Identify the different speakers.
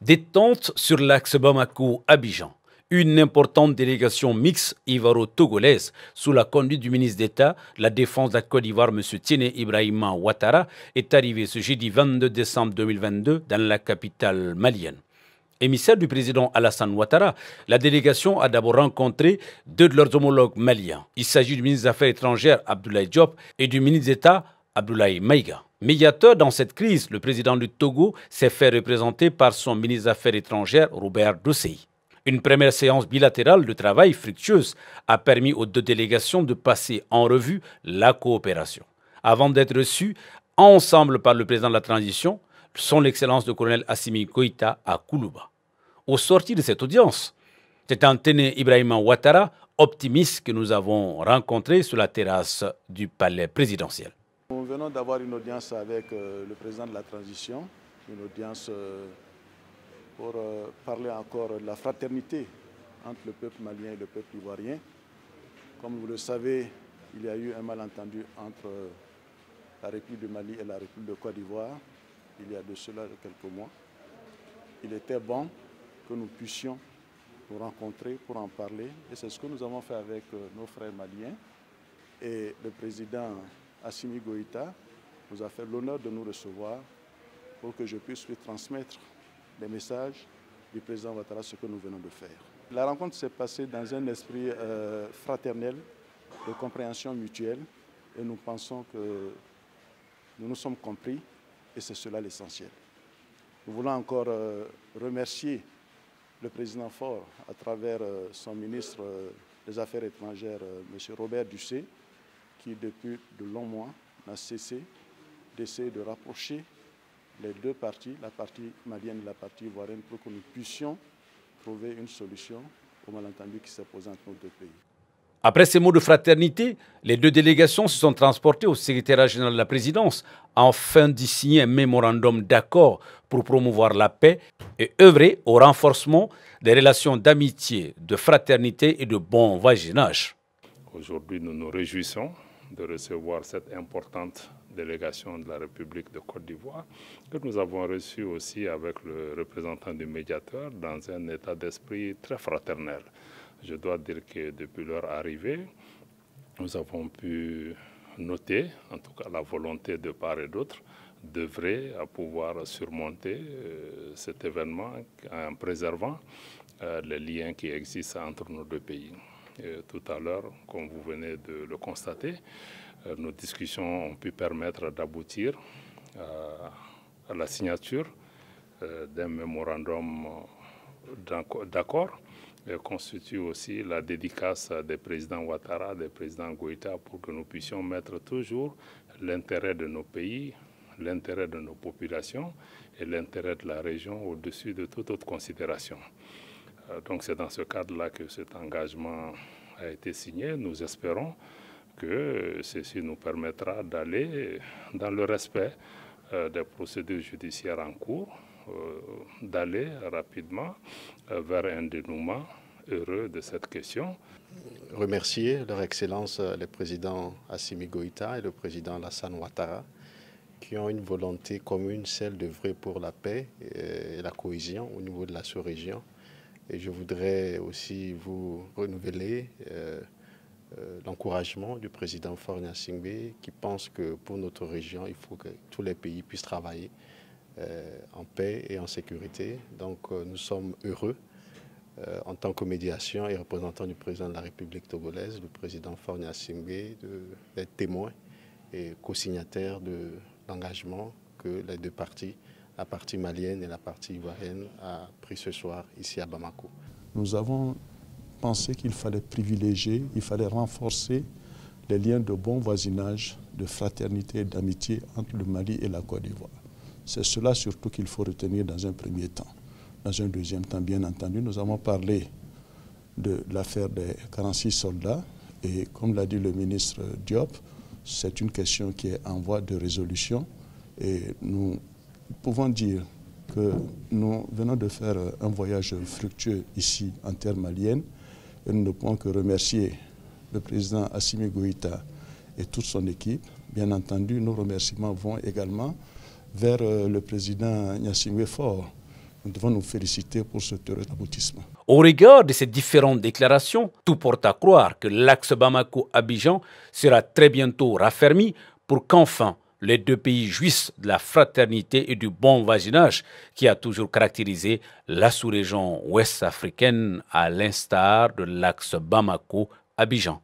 Speaker 1: Détente sur l'axe Bamako-Abidjan. Une importante délégation mixte ivaro-togolaise sous la conduite du ministre d'État, la Défense de la Côte d'Ivoire, M. Tiene Ibrahima Ouattara, est arrivée ce jeudi 22 décembre 2022 dans la capitale malienne. Émissaire du président Alassane Ouattara, la délégation a d'abord rencontré deux de leurs homologues maliens. Il s'agit du ministre des Affaires étrangères Abdoulaye Diop et du ministre d'État Abdoulaye Maïga. Médiateur dans cette crise, le président du Togo s'est fait représenter par son ministre des Affaires étrangères Robert Dossey. Une première séance bilatérale de travail fructueuse a permis aux deux délégations de passer en revue la coopération. Avant d'être reçus ensemble par le président de la transition, son Excellence le colonel Assimi Goïta à Koulouba. Au sortir de cette audience, c'est un Tiene Ibrahima Ouattara optimiste que nous avons rencontré sur la terrasse du palais présidentiel.
Speaker 2: Nous venons d'avoir une audience avec le président de la transition, une audience pour parler encore de la fraternité entre le peuple malien et le peuple ivoirien. Comme vous le savez, il y a eu un malentendu entre la République du Mali et la République de Côte d'Ivoire il y a de cela quelques mois. Il était bon que nous puissions nous rencontrer pour en parler et c'est ce que nous avons fait avec nos frères maliens. Et le président Assimi Goïta nous a fait l'honneur de nous recevoir pour que je puisse lui transmettre les messages du président Ouattara, ce que nous venons de faire. La rencontre s'est passée dans un esprit fraternel, de compréhension mutuelle, et nous pensons que nous nous sommes compris, et c'est cela l'essentiel. Nous voulons encore remercier le président Faure à travers son ministre des Affaires étrangères, M. Robert Dossey, qui depuis de longs mois n'a cessé d'essayer de rapprocher les deux parties, la partie malienne et la partie ivoirienne, pour que nous puissions trouver une solution au malentendu qui s'est posé entre nos deux pays.
Speaker 1: Après ces mots de fraternité, les deux délégations se sont transportées au secrétariat général de la présidence afin d'y signer un mémorandum d'accord pour promouvoir la paix et œuvrer au renforcement des relations d'amitié, de fraternité et de bon voisinage.
Speaker 3: Aujourd'hui, nous nous réjouissons de recevoir cette importante délégation de la République de Côte d'Ivoire que nous avons reçue aussi avec le représentant du médiateur dans un état d'esprit très fraternel. Je dois dire que depuis leur arrivée, nous avons pu noter, en tout cas la volonté de part et d'autre, d'œuvrer à pouvoir surmonter cet événement en préservant les liens qui existent entre nos deux pays. Tout à l'heure, comme vous venez de le constater, nos discussions ont pu permettre d'aboutir à la signature d'un mémorandum d'accord constitue aussi la dédicace des présidents Ouattara, des présidents Goïta, pour que nous puissions mettre toujours l'intérêt de nos pays, l'intérêt de nos populations et l'intérêt de la région au-dessus de toute autre considération. Donc c'est dans ce cadre-là que cet engagement a été signé. Nous espérons que ceci nous permettra d'aller dans le respect des procédures judiciaires en cours, d'aller rapidement vers un dénouement heureux de cette question.
Speaker 4: Remercier leur Excellence le président Assimi Goïta et le président Alassane Ouattara qui ont une volonté commune, celle d'œuvrer pour la paix et la cohésion au niveau de la sous-région. Et je voudrais aussi vous renouveler l'encouragement du président Faure Gnassingbé qui pense que pour notre région, il faut que tous les pays puissent travailler en paix et en sécurité. Donc nous sommes heureux en tant que médiation et représentant du président de la République togolaise, le président Faure Gnassingbé, d'être témoin et co-signataire de l'engagement que les deux parties, la partie malienne et la partie ivoirienne, a pris ce soir ici à Bamako.
Speaker 2: Nous avons pensé qu'il fallait privilégier, il fallait renforcer les liens de bon voisinage, de fraternité et d'amitié entre le Mali et la Côte d'Ivoire. C'est cela surtout qu'il faut retenir dans un premier temps. Dans un deuxième temps, bien entendu, nous avons parlé de l'affaire des 46 soldats et comme l'a dit le ministre Diop, c'est une question qui est en voie de résolution et nous pouvons dire que nous venons de faire un voyage fructueux ici en terre malienne et nous ne pouvons que remercier le président Assimi Goïta et toute son équipe. Bien entendu, nos remerciements vont également vers le président Gnassingbé Faure
Speaker 5: Nous devons nous féliciter pour ce heureux aboutissement.
Speaker 1: Au regard de ces différentes déclarations, tout porte à croire que l'axe Bamako-Abidjan sera très bientôt raffermi pour qu'enfin les deux pays jouissent de la fraternité et du bon voisinage qui a toujours caractérisé la sous-région ouest africaine à l'instar de l'axe Bamako-Abidjan.